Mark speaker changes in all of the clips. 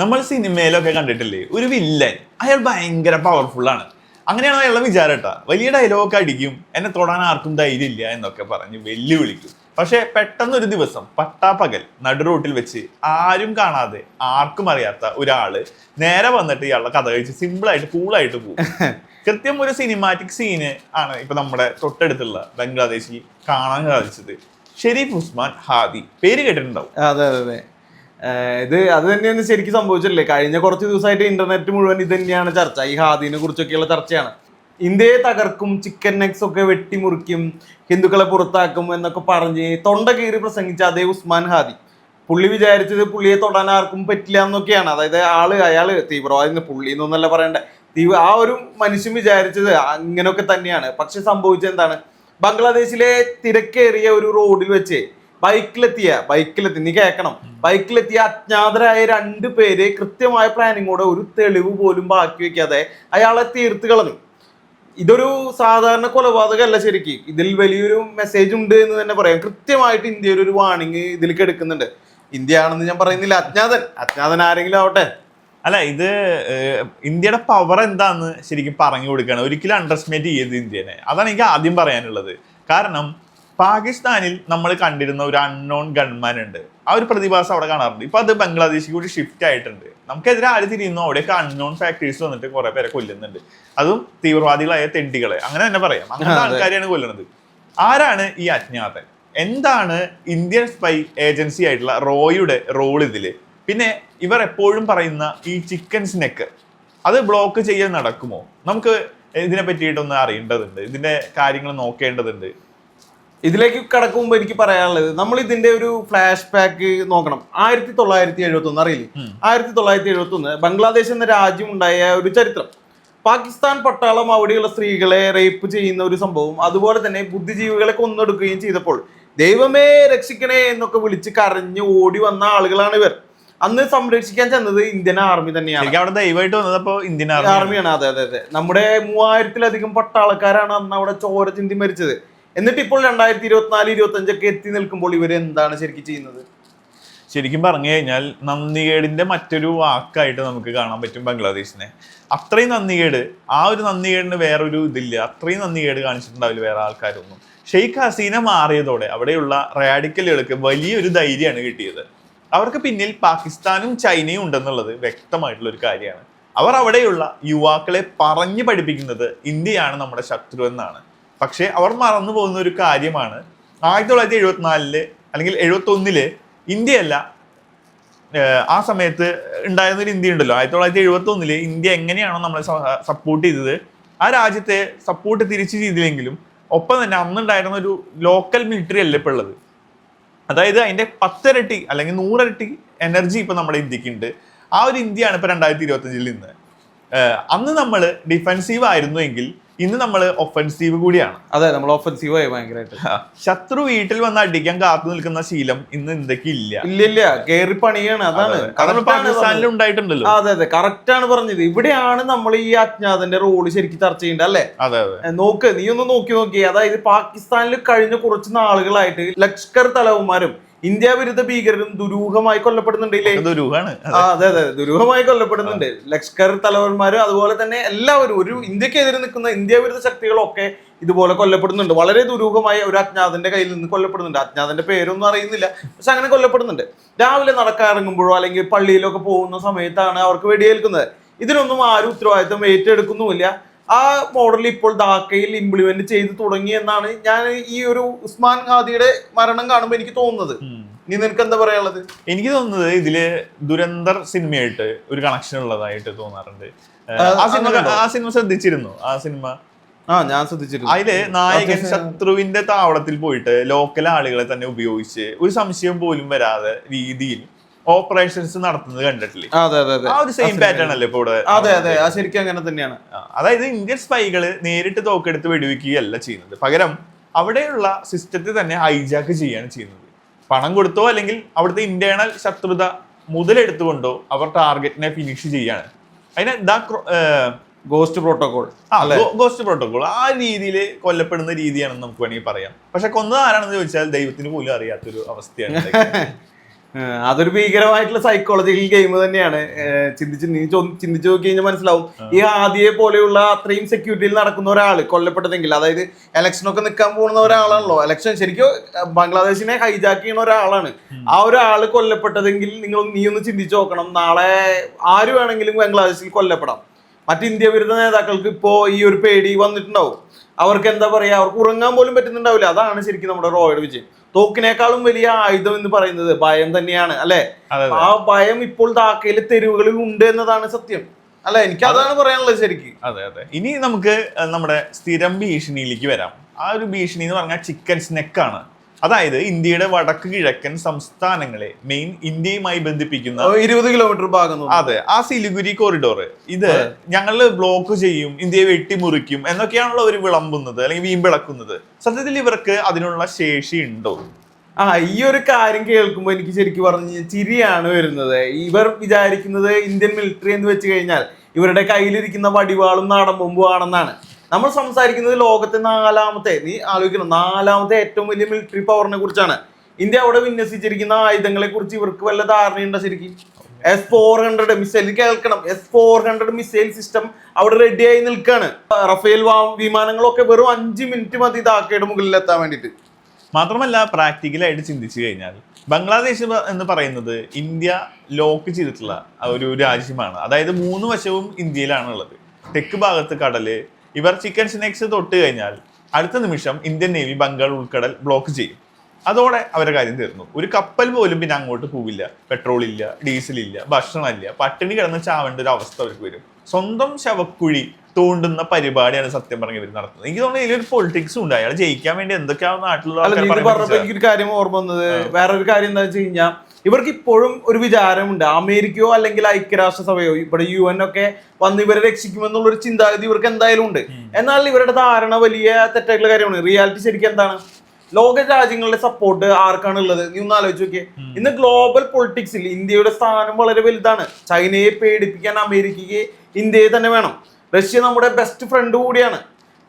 Speaker 1: നമ്മൾ സിനിമയിലൊക്കെ കണ്ടിട്ടില്ലേ ഒരു വില്ലൻ, അയാൾ ഭയങ്കര പവർഫുൾ ആണ്, അങ്ങനെയാണ് അയാളുടെ വിചാരം കേട്ടാ. വലിയ ഡയലോഗൊക്കെ അടിക്കും, എന്നെ തൊടാൻ ആർക്കും ധൈര്യമില്ല എന്നൊക്കെ പറഞ്ഞ് വെല്ലുവിളിക്കും. പക്ഷെ പെട്ടെന്നൊരു ദിവസം പട്ടാപ്പകൽ നടു റോട്ടിൽ വെച്ച് ആരും കാണാതെ ആർക്കും അറിയാത്ത ഒരാള് നേരെ വന്നിട്ട് ഇയാളുടെ കഥ കഴിച്ച് സിമ്പിളായിട്ട് കൂളായിട്ട് പോകും. കൃത്യം ഒരു സിനിമാറ്റിക് സീന് ആണ് ഇപ്പൊ നമ്മുടെ തൊട്ടടുത്തുള്ള ബംഗ്ലാദേശിൽ കാണാൻ സാധിച്ചത്. ഷെരീഫ് ഉസ്മാൻ ഹാദി, പേര് കേട്ടിട്ടുണ്ടാവും.
Speaker 2: അതെ അതെ അതെ അത് തന്നെയാണ് ശരിക്കും സംഭവിച്ചില്ലേ. കഴിഞ്ഞ കുറച്ച് ദിവസമായിട്ട് ഇന്റർനെറ്റ് മുഴുവൻ ഇത് തന്നെയാണ് ചർച്ച. ഈ ഹാദിനെ കുറിച്ചൊക്കെയുള്ള ചർച്ചയാണ്. ഇന്ത്യയെ തകർക്കും, ചിക്കൻ നെക്സ് ഒക്കെ വെട്ടിമുറിക്കും, ഹിന്ദുക്കളെ പുറത്താക്കും എന്നൊക്കെ പറഞ്ഞ് തൊണ്ട കീറി പ്രസംഗിച്ച അതേ ഉസ്മാൻ ഹാദി പുള്ളി വിചാരിച്ചത് പുള്ളിയെ തൊടാൻ ആർക്കും പറ്റില്ല എന്നൊക്കെയാണ്. അതായത് അയാള് തീവ്രവാദി, പുള്ളി എന്നൊന്നല്ല പറയണ്ടേ, ആ ഒരു മനുഷ്യൻ വിചാരിച്ചത് ഇങ്ങനെയൊക്കെ തന്നെയാണ്. പക്ഷെ സംഭവിച്ചത് എന്താണ്? ബംഗ്ലാദേശിലെ തിരക്കേറിയ ഒരു റോഡിൽ വെച്ച് ബൈക്കിലെത്തി നീ കേൾക്കണം, ബൈക്കിലെത്തിയ അജ്ഞാതരായ 2 പേര് കൃത്യമായ പ്ലാനിങ്ങോടെ ഒരു തെളിവ് പോലും ബാക്കി വെക്കാതെ അയാളെ തീർത്ത് കളഞ്ഞു. ഇതൊരു സാധാരണ കൊലപാതകമല്ല, ശരിക്കും ഇതിൽ വലിയൊരു മെസ്സേജ് ഉണ്ട് എന്ന് തന്നെ പറയാം. കൃത്യമായിട്ട് ഇന്ത്യയിൽ ഒരു വാണിംഗ് ഇതിൽ എടുക്കുന്നുണ്ട്. ഇന്ത്യ ആണെന്ന് ഞാൻ പറയുന്നില്ല, അജ്ഞാതൻ ആരെങ്കിലും ആവട്ടെ.
Speaker 1: അല്ല, ഇത് ഇന്ത്യയുടെ പവർ എന്താന്ന് ശരിക്കും പറഞ്ഞു കൊടുക്കുകയാണ്. ഒരിക്കലും അണ്ടർസ്റ്റിമേറ്റ് ചെയ്യരുത് ഇന്ത്യനെ. അതാണ് എനിക്ക് ആദ്യം പറയാനുള്ളത്. കാരണം പാകിസ്ഥാനിൽ നമ്മൾ കണ്ടിരുന്ന ഒരു അൺനോൺ ഗൺമാൻ ഉണ്ട്, ആ ഒരു പ്രതിഭാസം അവിടെ കാണാറുണ്ട്. ഇപ്പൊ അത് ബംഗ്ലാദേശിൽ കൂടി ഷിഫ്റ്റ് ആയിട്ടുണ്ട്. നമുക്കെതിരെ ആര് തിരിയുന്നു അവിടെയൊക്കെ അൺനോൺ ഫാക്ടറീസ് വന്നിട്ട് കുറെ പേരെ കൊല്ലുന്നുണ്ട്. അതും തീവ്രവാദികളായ തെണ്ടികളെ, അങ്ങനെ തന്നെ പറയാം. അങ്ങനത്തെ ആൾക്കാരെയാണ് കൊല്ലുന്നത്. ആരാണ് ഈ അജ്ഞാതൻ? എന്താണ് ഇന്ത്യൻ സ്പൈ ഏജൻസി ആയിട്ടുള്ള റോയുടെ റോൾ ഇതില്? പിന്നെ ഇവർ എപ്പോഴും പറയുന്ന ഈ ചിക്കൻ സ്നെക്ക്, അത് ബ്ലോക്ക് ചെയ്യാൻ നടക്കുമോ? നമുക്ക് ഇതിനെ പറ്റിയിട്ടൊന്ന് അറിയേണ്ടതുണ്ട്, ഇതിന്റെ കാര്യങ്ങൾ നോക്കേണ്ടതുണ്ട്.
Speaker 2: ഇതിലേക്ക് കടക്കുമ്പോൾ എനിക്ക് പറയാനുള്ളത്, നമ്മൾ ഇതിന്റെ ഒരു ഫ്ലാഷ് ബാക്ക് നോക്കണം. 1971 അറിയില്ലേ, 1971 ബംഗ്ലാദേശ് എന്ന രാജ്യം ഉണ്ടായ ഒരു ചരിത്രം. പാകിസ്ഥാൻ പട്ടാളം അവിടെയുള്ള സ്ത്രീകളെ റേപ്പ് ചെയ്യുന്ന ഒരു സംഭവം, അതുപോലെ തന്നെ ബുദ്ധിജീവികളെ കൊന്നൊടുക്കുകയും ചെയ്തപ്പോൾ ദൈവമേ രക്ഷിക്കണേ എന്നൊക്കെ വിളിച്ച് കരഞ്ഞ് ഓടി വന്ന ആളുകളാണ് ഇവർ. അന്ന് സംരക്ഷിക്കാൻ ചെന്നത് ഇന്ത്യൻ ആർമി തന്നെയാണ്.
Speaker 1: അവിടെ ദൈവമായിട്ട് വന്നപ്പോ ഇന്ത്യൻ
Speaker 2: ആർമിയാണ്. അതെ അതെ അതെ നമ്മുടെ 3000-ലധികം പട്ടാളക്കാരാണ് അന്ന് അവിടെ ചോര ചിന്തി മരിച്ചത്. എന്നിട്ട് ഇപ്പോൾ 2024-25 എത്തി നിൽക്കുമ്പോൾ ഇവര് എന്താണ് ശരിക്കും ചെയ്യുന്നത്?
Speaker 1: ശരിക്കും പറഞ്ഞു കഴിഞ്ഞാൽ നന്ദികേടിന്റെ മറ്റൊരു വാക്കായിട്ട് നമുക്ക് കാണാൻ പറ്റും ബംഗ്ലാദേശിനെ. അത്രയും നന്ദികേട്, ആ ഒരു നന്ദികേടിന് വേറൊരു ഇതില്ല. അത്രയും നന്ദികേട് കാണിച്ചിട്ടുണ്ടാവില്ല വേറെ ആൾക്കാരൊന്നും. ഷെയ്ഖ് ഹസീന മാറിയതോടെ അവിടെയുള്ള റാഡിക്കലുകൾക്ക് വലിയൊരു ധൈര്യമാണ് കിട്ടിയത്. അവർക്ക് പിന്നിൽ പാകിസ്ഥാനും ചൈനയും ഉണ്ടെന്നുള്ളത് വ്യക്തമായിട്ടുള്ള ഒരു കാര്യമാണ്. അവർ അവിടെയുള്ള യുവാക്കളെ പറഞ്ഞു പഠിപ്പിക്കുന്നത് ഇന്ത്യയാണ് നമ്മുടെ ശത്രു എന്നാണ്. പക്ഷെ അവർ മറന്നു പോകുന്ന ഒരു കാര്യമാണ്, 1974 അല്ലെങ്കിൽ 71 ഇന്ത്യയല്ല, ആ സമയത്ത് ഉണ്ടായിരുന്നൊരു ഇന്ത്യ ഉണ്ടല്ലോ. 1971 ഇന്ത്യ എങ്ങനെയാണോ നമ്മളെ സപ്പോർട്ട് ചെയ്തത്, ആ രാജ്യത്തെ സപ്പോർട്ട് തിരിച്ചു ചെയ്തില്ലെങ്കിലും ഒപ്പം തന്നെ അന്നുണ്ടായിരുന്ന ഒരു ലോക്കൽ മിലിറ്ററി അല്ല ഇപ്പോൾ ഉള്ളത്. അതായത് അതിന്റെ 10 ഇരട്ടി അല്ലെങ്കിൽ 100 ഇരട്ടി എനർജി ഇപ്പൊ നമ്മുടെ ഇന്ത്യക്ക് ഉണ്ട്. ആ ഒരു ഇന്ത്യയാണ് ഇപ്പൊ 2025 നിന്ന്. അന്ന് നമ്മൾ ഡിഫെൻസീവ് ആയിരുന്നു എങ്കിൽ ഇന്ന് നമ്മൾ ഒഫൻസീവ് കൂടിയാണ്.
Speaker 2: അതെ, നമ്മൾ ഒഫൻസീവ് ആയി ഭയങ്കരമായിട്ട്.
Speaker 1: ശത്രു വീട്ടിൽ വന്ന് അടിക്കാൻ കാത്തു നിൽക്കുന്ന ശീലം ഇന്ന് ഇന്ത്യക്ക്
Speaker 2: ഇല്ല. കേറി പണിയാണ്. അതാണ്
Speaker 1: പാകിസ്ഥാനിൽ ഉണ്ടായിട്ടുണ്ടല്ലോ.
Speaker 2: അതെ അതെ, കറക്റ്റ് ആണ് പറഞ്ഞത്. ഇവിടെയാണ് നമ്മൾ ഈ അജ്ഞാതന്റെ റോള് ശരിക്കും ചർച്ച ചെയ്യേണ്ടത് അല്ലേ?
Speaker 1: അതെ അതെ.
Speaker 2: നീ ഒന്ന് നോക്കി. അതായത് പാകിസ്ഥാനിൽ കഴിഞ്ഞ കുറച്ച് നാളുകളായിട്ട് ലഷ്കർ തലവന്മാരും ഇന്ത്യ വിരുദ്ധ ഭീകരരും ദുരൂഹമായി കൊല്ലപ്പെടുന്നുണ്ട്. അതെ അതെ, ദുരൂഹമായി കൊല്ലപ്പെടുന്നുണ്ട്. ലഷ്കർ തലവന്മാരും അതുപോലെ തന്നെ എല്ലാവരും ഒരു ഇന്ത്യക്കെതിരെ നിൽക്കുന്ന ഇന്ത്യ വിരുദ്ധ ശക്തികളൊക്കെ ഇതുപോലെ കൊല്ലപ്പെടുന്നുണ്ട്. വളരെ ദുരൂഹമായി ഒരു അജ്ഞാതന്റെ കയ്യിൽ നിന്ന് കൊല്ലപ്പെടുന്നുണ്ട്. അജ്ഞാതന്റെ പേരൊന്നും അറിയുന്നില്ല, പക്ഷെ അങ്ങനെ കൊല്ലപ്പെടുന്നുണ്ട്. രാവിലെ നടക്കാറിറങ്ങുമ്പോഴോ അല്ലെങ്കിൽ പള്ളിയിലൊക്കെ പോകുന്ന സമയത്താണ് അവർക്ക് വെടിയേൽക്കുന്നത്. ഇതിനൊന്നും ആരും ഉത്തരവാദിത്വം ഏറ്റെടുക്കുന്നുമില്ല. ആ മോഡൽ ഇപ്പോൾ ധാക്കയിൽ ഇംപ്ലിമെന്റ് ചെയ്ത് തുടങ്ങി എന്നാണ് ഞാൻ ഈ ഒരു ഉസ്മാൻ ഹാദിയുടെ മരണം കാണുമ്പോൾ എനിക്ക് തോന്നുന്നത്. നീ നിനക്ക് എന്താ പറയാനുള്ളത്?
Speaker 1: എനിക്ക് തോന്നുന്നത് ഇതില് ദുരന്തർ സിനിമയായിട്ട് ഒരു കണക്ഷൻ ഉള്ളതായിട്ട് തോന്നാറുണ്ട്. ആ സിനിമ ശ്രദ്ധിച്ചിരുന്നു? ആ സിനിമ
Speaker 2: ഞാൻ ശ്രദ്ധിച്ചിരുന്നു.
Speaker 1: അതില് നായകൻ ശത്രുവിന്റെ താവളത്തിൽ പോയിട്ട് ലോക്കൽ ആളുകളെ തന്നെ ഉപയോഗിച്ച് ഒരു സംശയം പോലും വരാതെ രീതിയിൽ ഓപ്പറേഷൻസ് നടത്തുന്നത് കണ്ടിട്ടില്ലേ? ആ ഒരു സെയിം പാറ്റേൺ അല്ലേ ഇപ്പൊ ഇവിടെ?
Speaker 2: അതെ അതെ, ശരിക്കും അങ്ങനെ തന്നെയാണ്.
Speaker 1: അതായത് ഇന്ത്യൻ സ്പൈകള് നേരിട്ട് തോക്കെടുത്ത് വെടിവെക്കുകയല്ല ചെയ്യുന്നത്, പകരം അവിടെയുള്ള സിസ്റ്റത്തെ തന്നെ ഹൈജാക്ക് ചെയ്യാണ് ചെയ്യുന്നത്. പണം കൊടുത്തോ അല്ലെങ്കിൽ അവിടുത്തെ ഇന്റേണൽ ശത്രുത മുതലെടുത്തുകൊണ്ടോ അവർ ടാർഗറ്റിനെ ഫിനിഷ് ചെയ്യാണ്. അതിന്
Speaker 2: ഗോസ്റ്റ് പ്രോട്ടോകോൾ
Speaker 1: ആ രീതിയിൽ കൊല്ലപ്പെടുന്ന രീതിയാണെന്ന് നമുക്ക് വേണമെങ്കിൽ പറയാം. പക്ഷെ കൊന്നത് ആരാണെന്ന് ചോദിച്ചാൽ ദൈവത്തിന് പോലും അറിയാത്തൊരു അവസ്ഥയാണ്.
Speaker 2: അതൊരു ഭീകരമായിട്ടുള്ള സൈക്കോളജിക്കൽ ഗെയിം തന്നെയാണ്. ചിന്തിച്ചു നോക്കി കഴിഞ്ഞാൽ മനസ്സിലാവും. ഈ ഹാദിയെ പോലെയുള്ള അത്രയും സെക്യൂരിറ്റിയിൽ നടക്കുന്ന ഒരാൾ കൊല്ലപ്പെട്ടതെങ്കിൽ, അതായത് ഇലക്ഷനൊക്കെ നിൽക്കാൻ പോകുന്ന ഒരാളാണല്ലോ, ഇലക്ഷൻ ശരിക്കും ബംഗ്ലാദേശിനെ ഹൈജാക്ക് ചെയ്യുന്ന ഒരാളാണ്. ആ ഒരാൾ കൊല്ലപ്പെട്ടതെങ്കിൽ നീ ഒന്ന് ചിന്തിച്ചു നോക്കണം, നാളെ ആര് വേണമെങ്കിലും ബംഗ്ലാദേശിൽ കൊല്ലപ്പെടാം. മറ്റ് ഇന്ത്യ വിരുദ്ധ നേതാക്കൾക്ക് ഇപ്പോ ഈ ഒരു പേടി വന്നിട്ടുണ്ടാവും. അവർക്ക് എന്താ പറയാ, അവർക്ക് ഉറങ്ങാൻ പോലും പറ്റുന്നുണ്ടാവില്ല. അതാണ് ശരിക്കും നമ്മുടെ റോയുടെ വിജയം. തോക്കിനേക്കാളും വലിയ ആയുധം എന്ന് പറയുന്നത് ഭയം തന്നെയാണ്, അല്ലെ? ആ ഭയം ഇപ്പോൾ ധാക്കയിലെ തെരുവുകളിൽ ഉണ്ട് എന്നതാണ് സത്യം, അല്ലെ? എനിക്ക് അതാണ് പറയാനുള്ളത് ശരിക്കും.
Speaker 1: അതെ അതെ. ഇനി നമുക്ക് നമ്മുടെ സ്ഥിരം ഭീഷണിയിലേക്ക് വരാം. ആ ഒരു ഭീഷണി എന്ന് പറഞ്ഞാൽ ചിക്കൻ സ്നെക്കാണ്. അതായത് ഇന്ത്യയുടെ വടക്ക് കിഴക്കൻ സംസ്ഥാനങ്ങളെ മെയിൻ ഇന്ത്യയുമായി ബന്ധിപ്പിക്കുന്ന
Speaker 2: 20 കിലോമീറ്റർ ഭാഗം.
Speaker 1: അതെ, ആ സിലിഗുരി കോറിഡോർ ഇത് ഞങ്ങള് ബ്ലോക്ക് ചെയ്യും, ഇന്ത്യയെ വെട്ടിമുറിക്കും എന്നൊക്കെയാണല്ലോ അവർ വിളമ്പുന്നത് അല്ലെങ്കിൽ വീമ്പിളക്കുന്നത്. സത്യത്തിൽ ഇവർക്ക് അതിനുള്ള ശേഷി ഉണ്ടോ?
Speaker 2: ഈ ഒരു കാര്യം കേൾക്കുമ്പോൾ എനിക്ക് ശരിക്കും പറഞ്ഞ് ചിരിയാണ് വരുന്നത്. ഇവർ വിചാരിക്കുന്നത് ഇന്ത്യൻ മിലിറ്ററി എന്ന് വെച്ച് കഴിഞ്ഞാൽ ഇവരുടെ കയ്യിലിരിക്കുന്ന വടിവാളും നാടൻ ബോംബും ആണെന്നാണ്. നമ്മൾ സംസാരിക്കുന്നത് ലോകത്തെ നീ ആലോചിക്കണം, 4ാമത്തെ ഏറ്റവും വലിയ മിലിറ്ററി പവറിനെ കുറിച്ചാണ്. ഇന്ത്യ അവിടെ വിന്യസിച്ചിരിക്കുന്ന ആയുധങ്ങളെ കുറിച്ച് ഇവർക്ക് വല്ല ധാരണയുണ്ടോ ശരിക്കും? S-400 മിസൈൽ കേൾക്കണം, S-400 മിസൈൽ സിസ്റ്റം അവിടെ റെഡിയായി നിൽക്കാണ്. റഫേൽ വിമാനങ്ങളൊക്കെ വെറും 5 മിനിറ്റ് മതി ധാക്കയുടെ മുകളിൽ എത്താൻ വേണ്ടിയിട്ട്.
Speaker 1: മാത്രമല്ല പ്രാക്ടിക്കലായിട്ട് ചിന്തിച്ചു കഴിഞ്ഞാൽ ബംഗ്ലാദേശ് എന്ന് പറയുന്നത് ഇന്ത്യ ലോക്ക് ചെയ്തിട്ടുള്ള ഒരു രാജ്യമാണ്. അതായത് 3 വശവും ഇന്ത്യയിലാണുള്ളത്. തെക്ക് ഭാഗത്ത് കടല്. ഇവർ ചിക്കൻ സ്നെക്സ് തൊട്ട് കഴിഞ്ഞാൽ അടുത്ത നിമിഷം ഇന്ത്യൻ നേവി ബംഗാൾ ഉൾക്കടൽ ബ്ലോക്ക് ചെയ്യും. അതോടെ അവരുടെ കാര്യം തീർന്നു. ഒരു കപ്പൽ പോലും പിന്നെ അങ്ങോട്ട് പോവില്ല. പെട്രോൾ ഇല്ല, ഡീസൽ ഇല്ല, ഭക്ഷണമില്ല, പട്ടിണി കിടന്ന് ചാവേണ്ട ഒരു അവസ്ഥ അവർക്ക് വരും. സ്വന്തം ശവക്കുഴി തോണ്ടുന്ന പരിപാടിയാണ് സത്യം പറഞ്ഞ ഇവർ നടത്തുന്നത്. എനിക്ക് തോന്നുന്നു ഇതിലൊരു പൊളിറ്റിക്സ് ഉണ്ട്. അയാൾ ജയിക്കാൻ വേണ്ടി എന്തൊക്കെയാണ് നാട്ടിലുള്ള
Speaker 2: എനിക്കൊരു കാര്യം ഓർമ്മ വന്നത്. വേറൊരു കാര്യം എന്താ വെച്ച് കഴിഞ്ഞാൽ ഇവർക്ക് ഇപ്പോഴും ഒരു വിചാരമുണ്ട്, അമേരിക്കയോ അല്ലെങ്കിൽ ഐക്യരാഷ്ട്രസഭയോ ഇവിടെ UN ഒക്കെ വന്ന് ഇവരെ രക്ഷിക്കുമെന്നുള്ളൊരു ചിന്താഗതി ഇവർക്ക് എന്തായാലും ഉണ്ട്. എന്നാൽ ഇവരുടെ ധാരണ വലിയ തെറ്റായിട്ടുള്ള കാര്യമാണ്. റിയാലിറ്റി ശരിക്കും എന്താണ്? ലോക രാജ്യങ്ങളുടെ സപ്പോർട്ട് ആർക്കാണ് ഉള്ളത്? നീ ഒന്ന് ആലോചിച്ച് നോക്കിയേ. ഇന്ന് ഗ്ലോബൽ പൊളിറ്റിക്സിൽ ഇന്ത്യയുടെ സ്ഥാനം വളരെ വലുതാണ്. ചൈനയെ പേടിപ്പിക്കാൻ അമേരിക്കയ്ക്ക് ഇന്ത്യയെ തന്നെ വേണം. റഷ്യ നമ്മുടെ ബെസ്റ്റ് ഫ്രണ്ട് കൂടിയാണ്.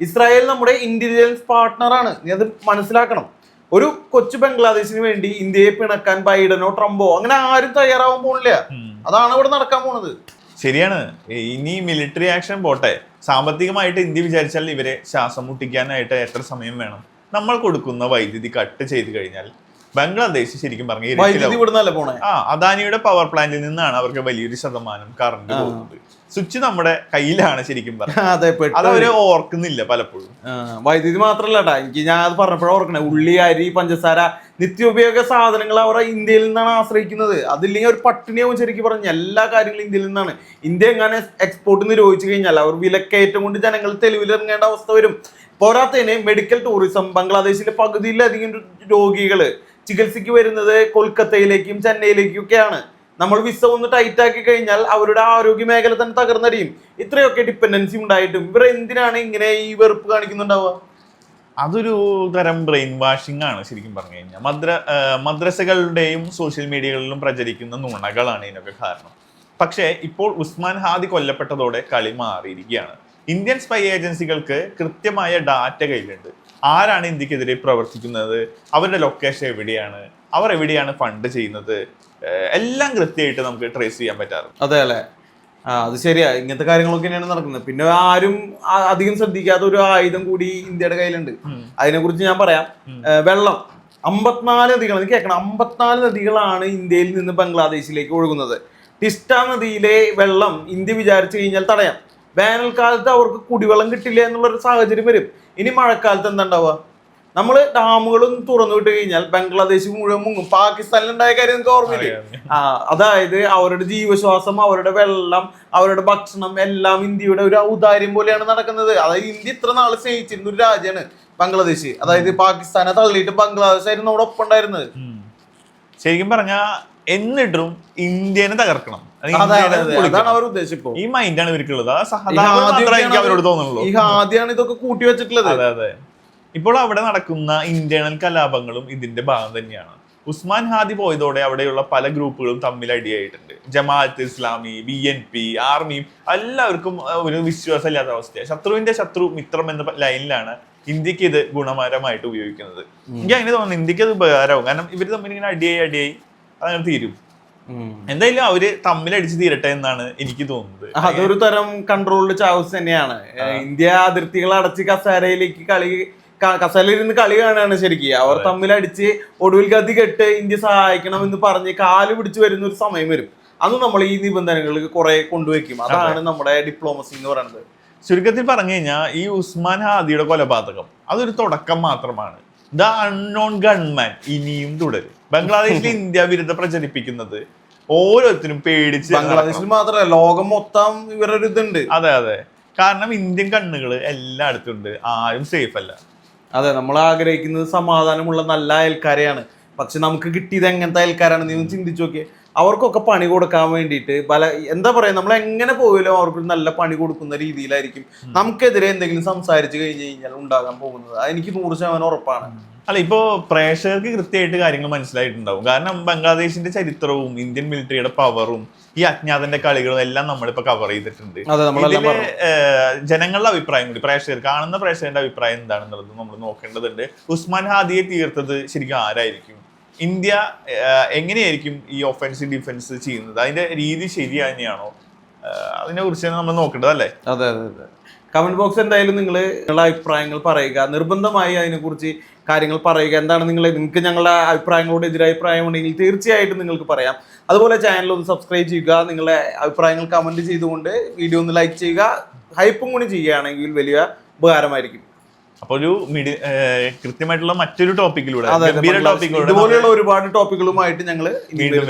Speaker 2: ഇസ്രായേൽ നമ്മുടെ ഇന്റലിജൻസ് പാർട്ട്ണറാണ്. നീ അത് മനസ്സിലാക്കണം. ഒരു കൊച്ചു ബംഗ്ലാദേശിന് വേണ്ടി ഇന്ത്യയെ പിണക്കാൻ ബൈഡനോ ട്രംപോ അങ്ങനെ ആരും തയ്യാറാവാൻ പോണില്ല. അതാണ് ഇവിടെ നടക്കാൻ പോണത്.
Speaker 1: ശരിയാണ്. ഇനി മിലിറ്ററി ആക്ഷൻ പോട്ടെ, സാമ്പത്തികമായിട്ട് ഇന്ത്യ വിചാരിച്ചാൽ ഇവരെ ശ്വാസം മുട്ടിക്കാനായിട്ട് എത്ര സമയം വേണം? നമ്മൾ കൊടുക്കുന്ന വൈദ്യുതി കട്ട് ചെയ്ത് കഴിഞ്ഞാൽ ബംഗ്ലാദേശ് ശരിക്കും പറഞ്ഞ അദാനിയുടെ പവർ പ്ലാന്റിൽ നിന്നാണ് അവർക്ക് വലിയൊരു ശതമാനം കറണ്ട് പോകുന്നത്. സ്വിച്ച് നമ്മുടെ കയ്യിലാണ് ശരിക്കും പറഞ്ഞത്. അതവര് ഓർക്കുന്നില്ല പലപ്പോഴും.
Speaker 2: വൈദ്യുതി മാത്രല്ല ഞാൻ അത് പറഞ്ഞപ്പോഴും ഓർക്കണേ, ഉള്ളി, അരി, പഞ്ചസാര, നിത്യോപയോഗ സാധനങ്ങൾ അവർ ഇന്ത്യയിൽ നിന്നാണ് ആശ്രയിക്കുന്നത്. അതില്ലെങ്കിൽ ഒരു പട്ടിണിയാവും. ശരിക്കും പറഞ്ഞ എല്ലാ കാര്യങ്ങളും ഇന്ത്യയിൽ നിന്നാണ്. ഇന്ത്യ എങ്ങനെ എക്സ്പോർട്ട് നിരോധിച്ചു കഴിഞ്ഞാൽ അവർ വിലക്കയറ്റം കൊണ്ട് ജനങ്ങൾ തെരുവിലിറങ്ങേണ്ട അവസ്ഥ വരും. പോരാത്തതിന് മെഡിക്കൽ ടൂറിസം, ബംഗ്ലാദേശിലെ പകുതിയിലധികം രോഗികള് ചികിത്സയ്ക്ക് വരുന്നത് കൊൽക്കത്തയിലേക്കും ചെന്നൈയിലേക്കും ഒക്കെയാണ്. നമ്മൾ വിസ ഒന്ന് ടൈറ്റ് ആക്കി കഴിഞ്ഞാൽ അവരുടെ ആരോഗ്യ മേഖല തന്നെ തകർന്നടിയും. ഇത്രയൊക്കെ ഡിപ്പെൻഡൻസി ഉണ്ടായിട്ടും ഇവർ എന്തിനാണ് ഇങ്ങനെ ഈ വെറുപ്പ് കാണിക്കുന്നുണ്ടാവുക?
Speaker 1: അതൊരു തരം ബ്രെയിൻ വാഷിംഗ് ആണ് ശരിക്കും പറഞ്ഞു കഴിഞ്ഞാൽ. മദ്രസകളുടെയും സോഷ്യൽ മീഡിയകളിലും പ്രചരിക്കുന്ന നുണകളാണ് ഇതിനൊക്കെ കാരണം. പക്ഷേ ഇപ്പോൾ ഉസ്മാൻ ഹാദി കൊല്ലപ്പെട്ടതോടെ കളി മാറിയിരിക്കുകയാണ്. ഇന്ത്യൻ സ്പൈ ഏജൻസികൾക്ക് കൃത്യമായ ഡാറ്റ കയ്യിലുണ്ട്. ആരാണ് ഇന്ത്യക്കെതിരെ പ്രവർത്തിക്കുന്നത്, അവരുടെ ലൊക്കേഷൻ എവിടെയാണ്, അവർ എവിടെയാണ് ഫണ്ട് ചെയ്യുന്നത്, എല്ലാം കൃത്യമായിട്ട് നമുക്ക് ട്രേസ് ചെയ്യാൻ പറ്റാറുണ്ട്.
Speaker 2: അതെ അല്ലേ? അത് ശരിയാ. ഇങ്ങനത്തെ കാര്യങ്ങളൊക്കെ തന്നെയാണ് നടക്കുന്നത്. പിന്നെ ആരും അധികം ശ്രദ്ധിക്കാത്ത ഒരു ആയുധം കൂടി ഇന്ത്യയുടെ കയ്യിലുണ്ട്. അതിനെ കുറിച്ച് ഞാൻ പറയാം. വെള്ളം. 54 നദികൾ, എനിക്ക് കേൾക്കണം, 54 നദികളാണ് ഇന്ത്യയിൽ നിന്ന് ബംഗ്ലാദേശിലേക്ക് ഒഴുകുന്നത്. ടിസ്റ്റ നദിയിലെ വെള്ളം ഇന്ത്യ വിചാരിച്ചു കഴിഞ്ഞാൽ തടയാം. വേനൽക്കാലത്ത് അവർക്ക് കുടിവെള്ളം കിട്ടില്ല എന്നുള്ളൊരു സാഹചര്യം വരും. ഇനി മഴക്കാലത്ത് എന്താ ഉണ്ടാവുക? നമ്മൾ ഡാമുകളൊന്നും തുറന്നു വിട്ട് കഴിഞ്ഞാൽ ബംഗ്ലാദേശ് മുഴുവൻ മുങ്ങും. പാകിസ്ഥാനിലുണ്ടായ കാര്യം നിങ്ങൾക്ക് ഓർമ്മയില്ലേ? അതായത് അവരുടെ ജീവശ്വാസം, അവരുടെ വെള്ളം, അവരുടെ ഭക്ഷണം എല്ലാം ഇന്ത്യയുടെ ഒരു ഔദാര്യം പോലെയാണ് നടക്കുന്നത്. അതായത് ഇന്ത്യ ഇത്ര നാള് സ്നേഹിച്ചിരുന്ന ഒരു രാജ്യമാണ് ബംഗ്ലാദേശ്. അതായത് പാകിസ്ഥാനെ തള്ളിയിട്ട് ബംഗ്ലാദേശ് ആയിരുന്നു നമ്മുടെ ഒപ്പം ഉണ്ടായിരുന്നത്.
Speaker 1: ശരിക്കും പറഞ്ഞാ എന്നിട്ടും ഇന്ത്യനെ തകർക്കണം,
Speaker 2: അതാണ് അവർ ഉദ്ദേശിച്ചത്.
Speaker 1: ഈ മൈൻഡാണ് ഇവർക്കുള്ളത്. അവരോട് തോന്നുന്നുള്ളൂ.
Speaker 2: ഈ ആദ്യമാണ് ഇതൊക്കെ കൂട്ടി വെച്ചിട്ടുള്ളത്.
Speaker 1: അതെ അതെ. ഇപ്പോൾ അവിടെ നടക്കുന്ന ഇന്റേണൽ കലാപങ്ങളും ഇതിന്റെ ഭാഗം തന്നെയാണ്. ഉസ്മാൻ ഹാദി പോയതോടെ അവിടെയുള്ള പല ഗ്രൂപ്പുകളും തമ്മിൽ അടിയായിട്ടുണ്ട്. ജമാഅത്ത് ഇസ്ലാമി, BNP, ആർമിയും എല്ലാവർക്കും ഒരു വിശ്വാസമില്ലാത്ത അവസ്ഥയാണ്. ശത്രുവിന്റെ ശത്രു മിത്രം എന്ന ലൈനിലാണ് ഇന്ത്യക്ക് ഇത് ഗുണകരമായിട്ട് ഉപയോഗിക്കുന്നത്. എനിക്ക് അങ്ങനെ തോന്നുന്നു ഇന്ത്യക്ക് അത് ഉപകാരമാവും. കാരണം ഇവർ തമ്മിൽ ഇങ്ങനെ അടിയായി അതങ്ങനെ തീരും. എന്തായാലും അവര് തമ്മിലടിച്ച് തീരട്ടെ എന്നാണ് എനിക്ക് തോന്നുന്നത്.
Speaker 2: അതൊരു തരം കൺട്രോൾഡ് ചാവസ് തന്നെയാണ്. ഇന്ത്യ അതിർത്തികൾ അടച്ച് കസേരയിലേക്ക് കസേരയിലിരുന്ന് കളി കാണുകയാണ് ശരിക്കും. അവർ തമ്മിലടിച്ച് ഒടുവിൽ ഗതി കെട്ട് ഇന്ത്യ സഹായിക്കണം എന്ന് പറഞ്ഞ് കാല് പിടിച്ച് വരുന്ന ഒരു സമയം വരും. അന്ന് നമ്മൾ ഈ നിബന്ധനകൾ കുറെ കൊണ്ടുവയ്ക്കും. അതാണ് നമ്മുടെ ഡിപ്ലോമസി എന്ന് പറയുന്നത്.
Speaker 1: ചുരുക്കത്തിൽ പറഞ്ഞു കഴിഞ്ഞാൽ ഈ ഉസ്മാൻ ഹാദിയുടെ കൊലപാതകം അതൊരു തുടക്കം മാത്രമാണ്. ദ അൺനോൺ ഗൺമാൻ ഇനിയും തുടരും. ബംഗ്ലാദേശിൽ ഇന്ത്യ വിരുദ്ധ പ്രചരിപ്പിക്കുന്നത് ഓരോരുത്തരും പേടിച്ച്,
Speaker 2: ബംഗ്ലാദേശിൽ മാത്രമല്ല ലോകം മൊത്തം ഇവരൊരു ഇതുണ്ട്.
Speaker 1: അതെ അതെ, കാരണം ഇന്ത്യൻ കണ്ണുകൾ എല്ലായിടത്തും ഉണ്ട്, ആരും സേഫ് അല്ല.
Speaker 2: അതെ, നമ്മൾ ആഗ്രഹിക്കുന്നത് സമാധാനമുള്ള നല്ല അയൽക്കാരെയാണ്. പക്ഷെ നമുക്ക് കിട്ടിയത് എങ്ങനത്തെ അയൽക്കാരാണ് നീ ചിന്തിച്ചു നോക്കിയേ. അവർക്കൊക്കെ പണി കൊടുക്കാൻ വേണ്ടിയിട്ട് എന്താ പറയാ, നമ്മൾ എങ്ങനെ പോയാലും അവർക്ക് നല്ല പണി കൊടുക്കുന്ന രീതിയിലായിരിക്കും നമുക്കെതിരെ എന്തെങ്കിലും സംസാരിച്ചു കഴിഞ്ഞു കഴിഞ്ഞാൽ ഉണ്ടാകാൻ പോകുന്നത്. അതെനിക്ക് 100% ഉറപ്പാണ്.
Speaker 1: അല്ല, ഇപ്പോ പ്രേക്ഷകർക്ക് കൃത്യമായിട്ട് കാര്യങ്ങൾ മനസ്സിലായിട്ടുണ്ടാവും. കാരണം ബംഗ്ലാദേശിന്റെ ചരിത്രവും ഇന്ത്യൻ മിലിറ്ററിയുടെ പവറും ഈ അജ്ഞാതന്റെ കളികളും എല്ലാം നമ്മളിപ്പോ കവർ ചെയ്തിട്ടുണ്ട്. ഇതില് ജനങ്ങളുടെ അഭിപ്രായം കൂടി, കാണുന്ന പ്രേക്ഷകരുടെ അഭിപ്രായം എന്താണെന്നുള്ളത് നമ്മൾ നോക്കേണ്ടതുണ്ട്. ഉസ്മാൻ ഹാദിയെ തീർത്തത് ശരിക്കും ആരായിരിക്കും? ഇന്ത്യ എങ്ങനെയായിരിക്കും ഈ ഒഫൻസ് ഡിഫൻസ് ചെയ്യുന്നത്? അതിന്റെ രീതി ശരി തന്നെയാണോ? അതിനെ കുറിച്ചാണ് നമ്മൾ നോക്കേണ്ടത് അല്ലേ?
Speaker 2: അതെ അതെ അതെ. കമന്റ് ബോക്സ് എന്തായാലും നിങ്ങളുടെ അഭിപ്രായങ്ങൾ പറയുക. നിർബന്ധമായി അതിനെക്കുറിച്ച് കാര്യങ്ങൾ പറയുക. എന്താണ് നിങ്ങൾക്ക് ഞങ്ങളുടെ അഭിപ്രായങ്ങളോട് എതിരഭിപ്രായം ഉണ്ടെങ്കിൽ തീർച്ചയായിട്ടും നിങ്ങൾക്ക് പറയാം. അതുപോലെ ചാനൽ ഒന്ന് സബ്സ്ക്രൈബ് ചെയ്യുക. നിങ്ങളുടെ അഭിപ്രായങ്ങൾ കമന്റ് ചെയ്തുകൊണ്ട് വീഡിയോ ഒന്ന് ലൈക്ക് ചെയ്യുക. ഹൈപ്പും കൂടി ചെയ്യുകയാണെങ്കിൽ വലിയ ഉപകാരമായിരിക്കും.
Speaker 1: അപ്പോൾ ഒരു കൃത്യമായിട്ടുള്ള മറ്റൊരു ടോപ്പിക്കിലൂടെ
Speaker 2: ഇതുപോലെയുള്ള ഒരുപാട് ടോപ്പിക്കുകളുമായിട്ട് ഞങ്ങൾ വീണ്ടും